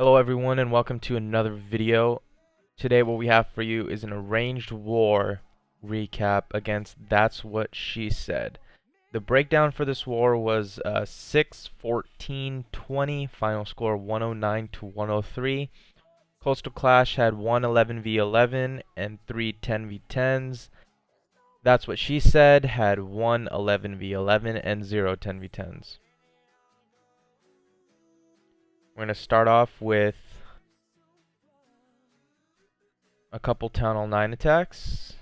Hello everyone and welcome to another video. Today what we have for you is an arranged war recap against That's What She Said. The breakdown for this war was 6-14-20, final score 109-103. Koastal Klash had 1 11v11 and 3 10v10s. That's What She Said had 1 11v11 and 0 10v10s. We're going to start off with a couple Town Hall 9 attacks.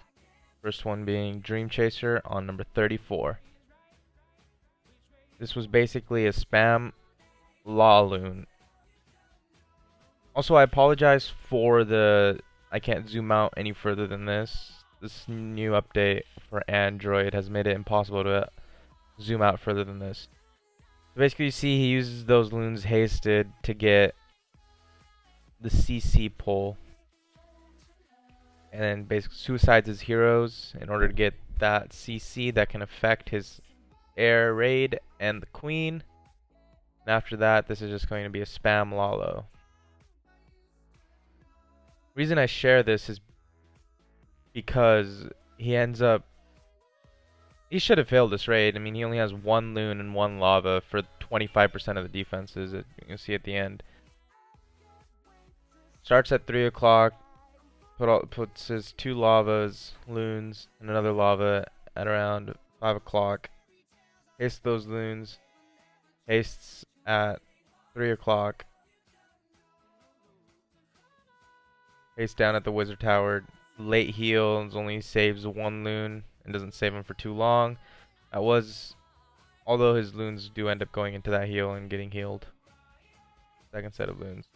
First one being Dream Chaser on number 34. This was basically a spam law loon. Also, I apologize for I can't zoom out any further than this. This new update for Android has made it impossible to zoom out further than this. So basically, you see he uses those loons hasted to get the CC pull. And then basically suicides his heroes in order to get that CC that can affect his air raid and the queen. And after that, this is just going to be a spam Lalo. Reason I share this is because he should have failed this raid. I mean, he only has one loon and one lava for 25% of the defenses that you can see at the end. Starts at 3 o'clock. Puts his 2 lavas, loons, and another lava at around 5 o'clock. Hastes those loons. Hastes at 3 o'clock. Hastes down at the wizard tower. Late heals, only saves 1 loon and doesn't save him for too long. Although his loons do end up going into that heal and getting healed. Second set of loons.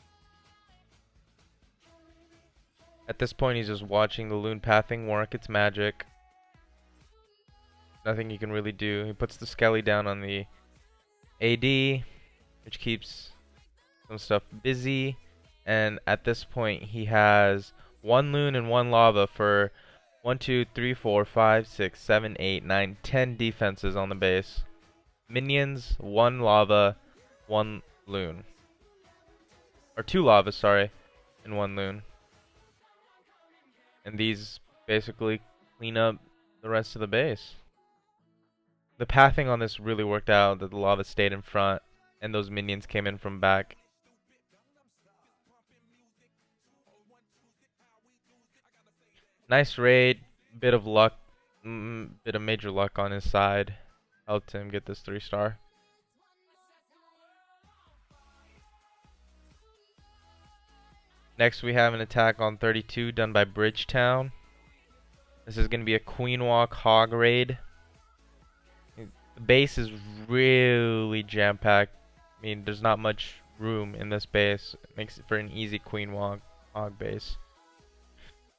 At this point, he's just watching the loon pathing work its magic. Nothing he can really do. He puts the Skelly down on the AD, which keeps some stuff busy. And at this point, he has 1 loon and 1 lava for 1, 2, 3, 4, 5, 6, 7, 8, 9, 10 defenses on the base. Minions, 1 lava, 1 loon. Or 2 lavas, sorry, and 1 loon. And these basically clean up the rest of the base. The pathing on this really worked out, that the lava stayed in front and those minions came in from back. Nice raid, bit of luck, bit of major luck on his side. Helped him get this 3-star. Next we have an attack on 32 done by Bridgetown. This is going to be a Queen Walk Hog raid. The base is really jam-packed. I mean, there's not much room in this base. It makes it for an easy Queen Walk Hog base.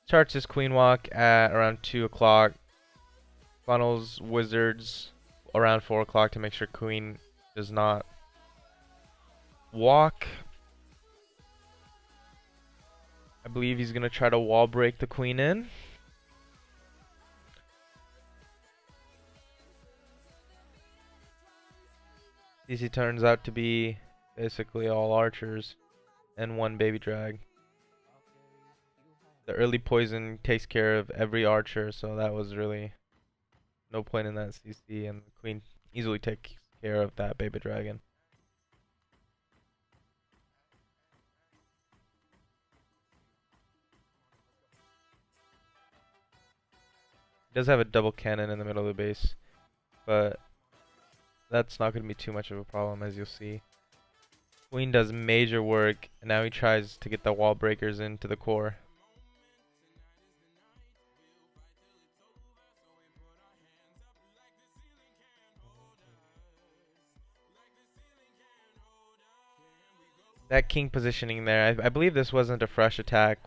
Starts his Queen Walk at around 2 o'clock. Funnels Wizards around 4 o'clock to make sure Queen does not walk. I believe he's going to try to wall break the Queen in. DC turns out to be basically all archers and 1 baby drag. The early poison takes care of every archer, so that was really no point in that CC, and the Queen easily takes care of that baby dragon. He does have a double cannon in the middle of the base, but that's not going to be too much of a problem, as you'll see. Queen does major work, and now he tries to get the wall breakers into the core. That king positioning there, I believe this wasn't a fresh attack.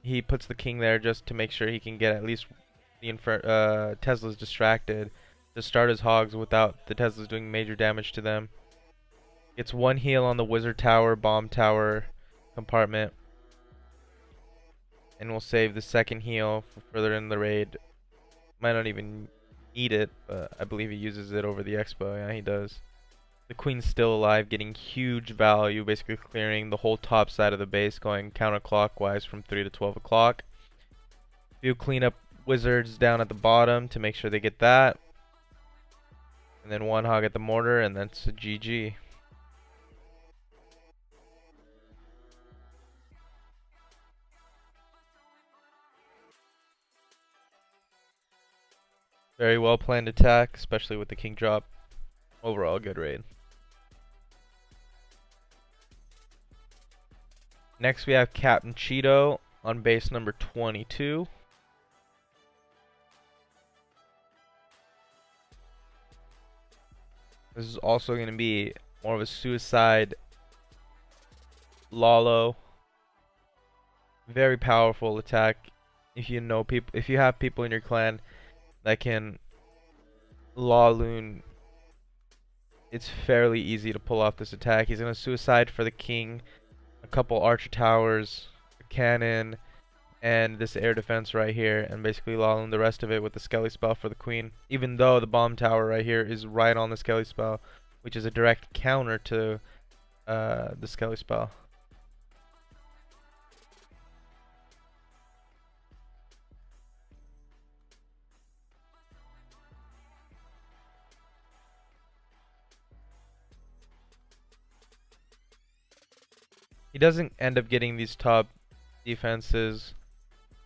He puts the king there just to make sure he can get at least the Teslas distracted to start his hogs without the Teslas doing major damage to them. Gets 1 heal on the wizard tower, bomb tower compartment, and will save the 2nd heal for further in the raid. Might not even need it, but I believe he uses it over the expo. Yeah, he does. The queen's still alive, getting huge value, basically clearing the whole top side of the base, going counterclockwise from 3 to 12 o'clock. Few cleanup wizards down at the bottom to make sure they get that. And then one hog at the mortar, and that's a GG. Very well planned attack, especially with the king drop. Overall, good raid. Next we have Captain Cheeto on base number 22. This is also going to be more of a suicide Lalo. Very powerful attack. If you know people, if you have people in your clan that can Laloon, it's fairly easy to pull off this attack. He's going to suicide for the king, a couple archer towers, a cannon, and this air defense right here, and basically Laloon the rest of it with the Skelly spell for the queen. Even though the bomb tower right here is right on the Skelly spell, which is a direct counter to the Skelly spell. He doesn't end up getting these top defenses,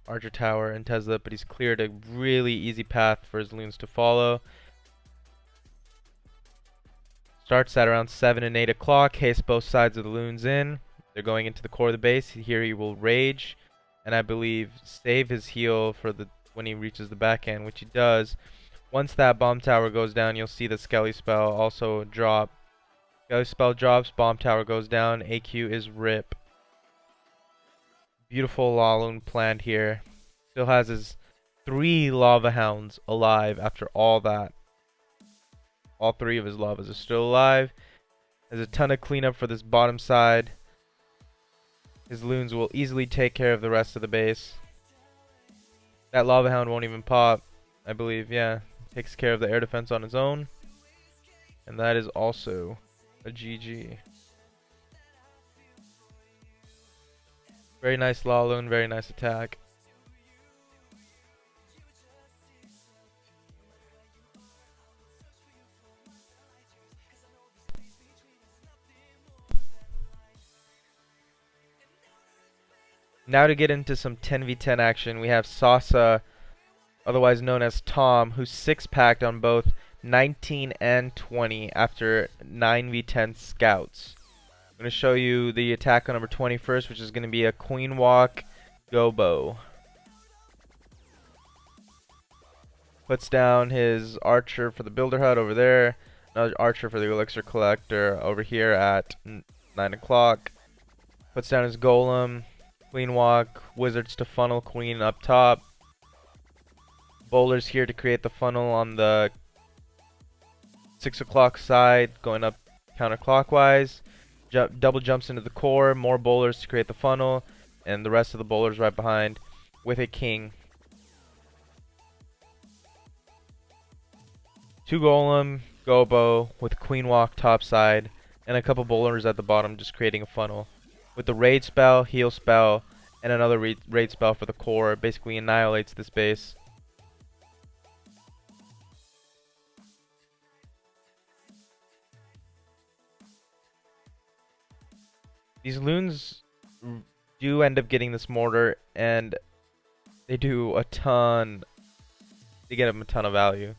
Archer Tower and Tesla, but he's cleared a really easy path for his loons to follow. Starts at around 7 and 8 o'clock, haste both sides of the loons in. They're going into the core of the base. Here he will rage, and I believe save his heal for the when he reaches the back end, which he does. Once that bomb tower goes down, you'll see the Skelly spell also drop. Skelly spell drops, bomb tower goes down, AQ is RIP. Beautiful Laloon planned here. Still has his 3 lava hounds alive after all that. All 3 of his lavas are still alive. There's a ton of cleanup for this bottom side. His loons will easily take care of the rest of the base. That lava hound won't even pop, I believe. Yeah, takes care of the air defense on his own. And that is also a GG. Very nice Laloon, very nice attack. Now to get into some 10v10 action, we have Sasa, otherwise known as Tom, who's 6-packed on both 19 and 20 after 9v10 scouts. I'm going to show you the attack on number 20 first, which is going to be a Queen Walk Gobo. Puts down his archer for the builder hut over there, another archer for the elixir collector over here at 9 o'clock. Puts down his golem, Queen Walk, wizards to funnel queen up top. Bowlers here to create the funnel on the 6 o'clock side, going up counterclockwise. Double jumps into the core, more bowlers to create the funnel, and the rest of the bowlers right behind with a king. 2 golem, gobo with queen walk top side, and a couple bowlers at the bottom just creating a funnel. With the raid spell, heal spell, and another raid spell for the core, basically annihilates this base. These loons do end up getting this mortar, and they do a ton. They get them a ton of value.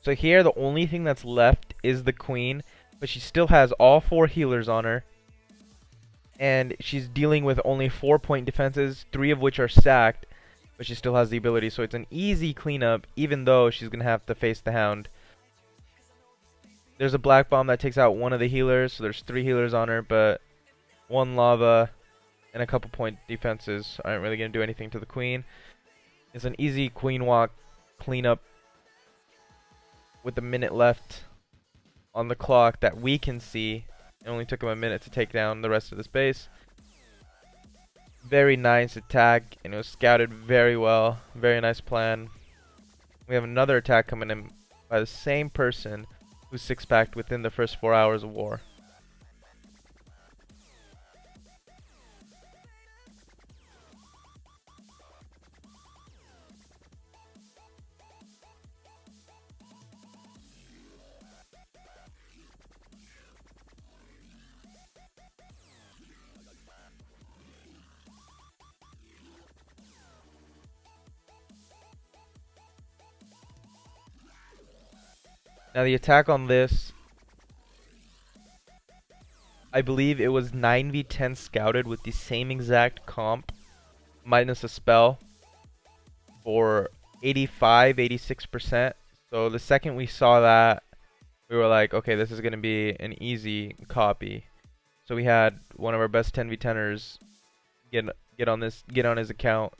So here, the only thing that's left is the queen, but she still has all 4 healers on her. And she's dealing with only 4-point defenses, 3 of which are stacked, but she still has the ability. So it's an easy cleanup, even though she's going to have to face the hound. There's a black bomb that takes out 1 of the healers, so there's 3 healers on her, but 1 lava and a couple point defenses aren't really going to do anything to the queen. It's an easy queen walk cleanup with a minute left on the clock that we can see. It only took him a minute to take down the rest of this base. Very nice attack, and it was scouted very well. Very nice plan. We have another attack coming in by the same person who six-packed within the first 4 hours of war. Now the attack on this, I believe it was 9v10 scouted with the same exact comp minus a spell for 85, 86%. So the second we saw that, we were like, okay, this is going to be an easy copy. So we had one of our best 10v10ers get on his account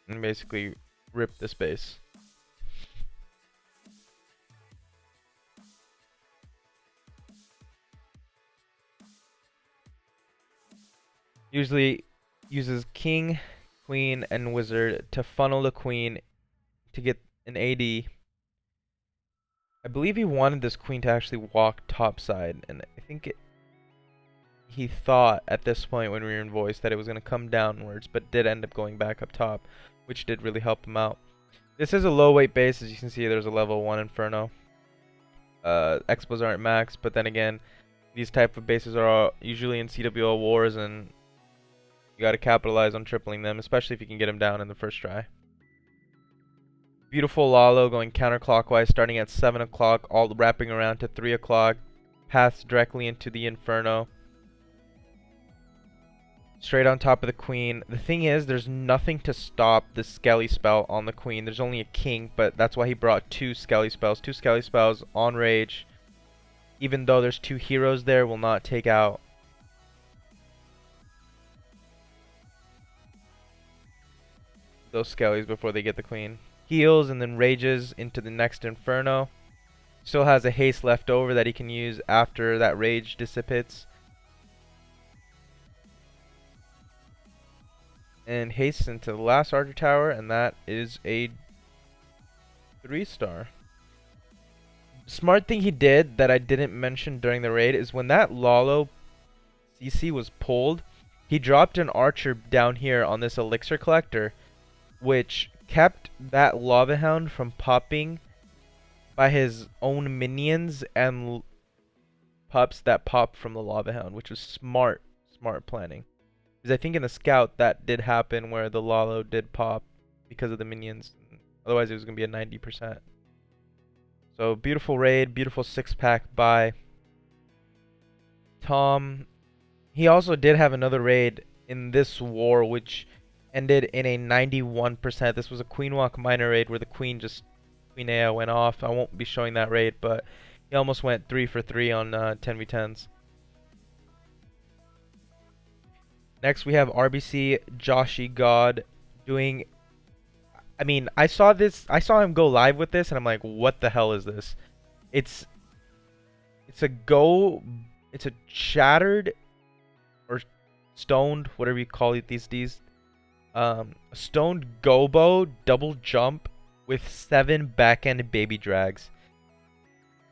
and basically rip this base. Usually uses king, queen, and wizard to funnel the queen to get an AD. I believe he wanted this queen to actually walk topside, and I think he thought at this point when we were in voice that it was going to come downwards, but did end up going back up top, which did really help him out. This is a low weight base. As you can see, there's a level 1 Inferno. Expos aren't max, but then again, these type of bases are usually in CWL wars, and you got to capitalize on tripling them, especially if you can get them down in the first try. Beautiful Lalo going counterclockwise, starting at 7 o'clock, all wrapping around to 3 o'clock, paths directly into the Inferno. Straight on top of the queen. The thing is, there's nothing to stop the Skelly spell on the queen. There's only a king, but that's why he brought 2 Skelly spells. 2 Skelly spells on rage. Even though there's 2 heroes there, will not take out those Skellies before they get the queen. Heals and then rages into the next Inferno. Still has a haste left over that he can use after that rage dissipates. And haste into the last Archer Tower, and that is a 3-star. Smart thing he did that I didn't mention during the raid is when that Lalo CC was pulled, he dropped an Archer down here on this Elixir Collector, which kept that Lava Hound from popping by his own minions and pups that pop from the Lava Hound, which was smart planning. Because I think in the scout that did happen where the Lalo did pop because of the minions. Otherwise it was going to be a 90%. So beautiful raid, beautiful 6-pack by Tom. He also did have another raid in this war which ended in a 91%. This was a Queen Walk minor raid where the Queen Aya went off. I won't be showing that raid, but he almost went 3 for 3 on 10v10s. Next we have RBC Joshi God doing, I mean, I saw him go live with this and I'm like, what the hell is this? It's a shattered or stoned, whatever you call it these days. Stoned Gobo double jump with 7 backend baby drags.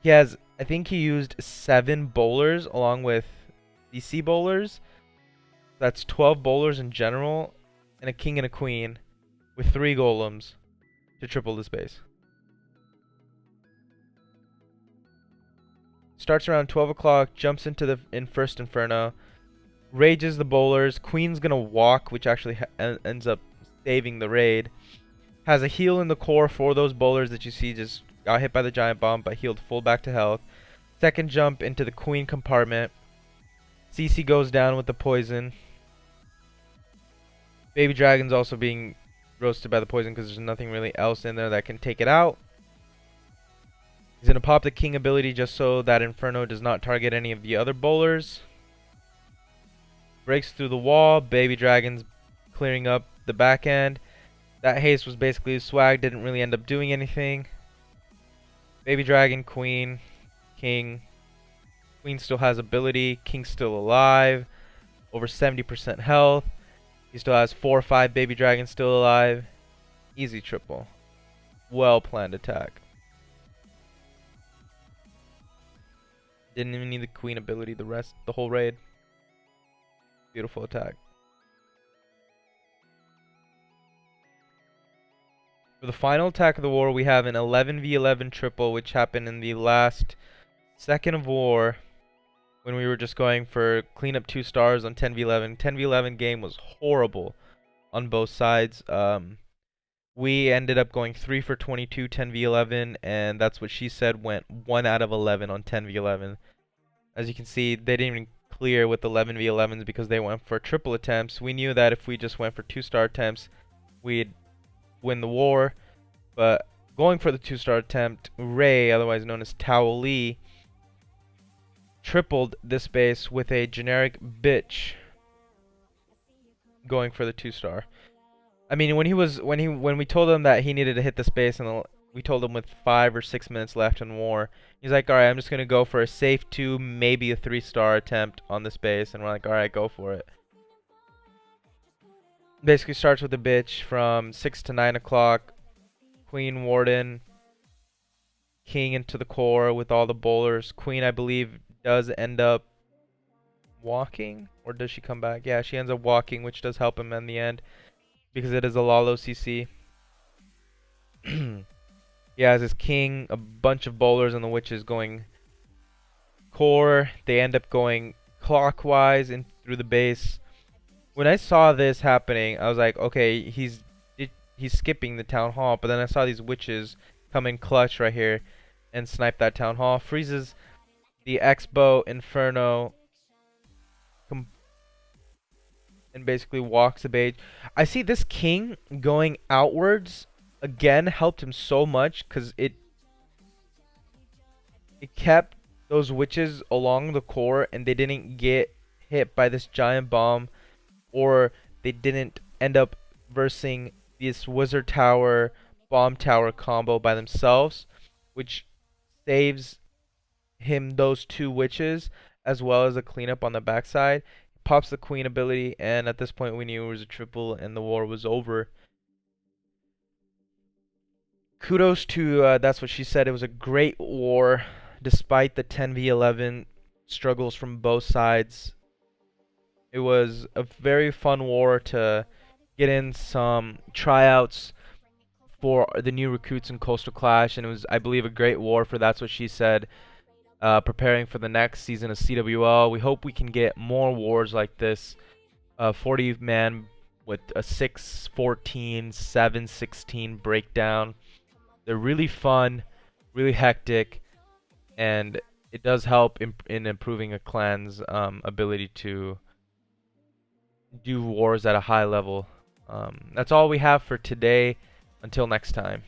He has, I think he used 7 bowlers along with DC bowlers. That's 12 bowlers in general, and a king and a queen, with 3 golems to triple this base. Starts around 12 o'clock, jumps into the first Inferno, rages the bowlers. Queen's gonna walk, which actually ends up saving the raid. Has a heal in the core for those bowlers that you see just got hit by the giant bomb, but healed full back to health. Second jump into the queen compartment. CC goes down with the poison. Baby Dragon's also being roasted by the poison because there's nothing really else in there that can take it out. He's going to pop the king ability just so that Inferno does not target any of the other bowlers. Breaks through the wall. Baby Dragon's clearing up the back end. That haste was basically swag, didn't really end up doing anything. Baby Dragon, Queen, King. Queen still has ability. King's still alive. Over 70% health. He still has 4 or 5 baby dragons still alive. Easy triple. Well planned attack. Didn't even need the queen ability the whole raid. Beautiful attack. For the final attack of the war, we have an 11v11 triple, which happened in the last second of war when we were just going for cleanup 2 stars on 10v11. 10v11 game was horrible on both sides. We ended up going 3 for 22 10v11, and that's what she said went 1 out of 11 on 10v11. As you can see, they didn't even clear with 11v11s because they went for triple attempts. We knew that if we just went for 2-star attempts, we'd win the war. But going for the 2-star attempt, Ray, otherwise known as Tao Li, tripled this base with a generic bitch going for the 2-star. I mean, when we told him that he needed to hit the space, and we told him with 5 or 6 minutes left in war, he's like, all right, I'm just gonna go for a safe 2, maybe a 3-star attempt on this base, and we're like, all right, go for it. Basically starts with a bitch from 6 to 9 o'clock, Queen Warden, King into the core with all the bowlers. Queen, I believe, does end up walking, or does she come back? Yeah, she ends up walking, which does help him in the end, because it is a Lalo CC. He has his king, a bunch of bowlers, and the witches going core. They end up going clockwise in through the base. When I saw this happening, I was like, okay, he's skipping the town hall. But then I saw these witches come in clutch right here and snipe that town hall. Freezes the Expo Inferno and basically walks the bait. I see this king going outwards again helped him so much because it kept those witches along the core and they didn't get hit by this giant bomb, or they didn't end up versing this wizard tower bomb tower combo by themselves, which saves him those 2 witches as well as a cleanup on the backside. Pops the queen ability, and at this point we knew it was a triple and the war was over. Kudos to that's what she said. It was a great war despite the 10v11 struggles from both sides. It was a very fun war to get in some tryouts for the new recruits in Koastal Klash, and it was, I believe, a great war for That's What She Said, preparing for the next season of CWL. We hope we can get more wars like this. 40-man with a 6-14, 7-16 breakdown. They're really fun, really hectic, and it does help in improving a clan's ability to do wars at a high level. That's all we have for today. Until next time.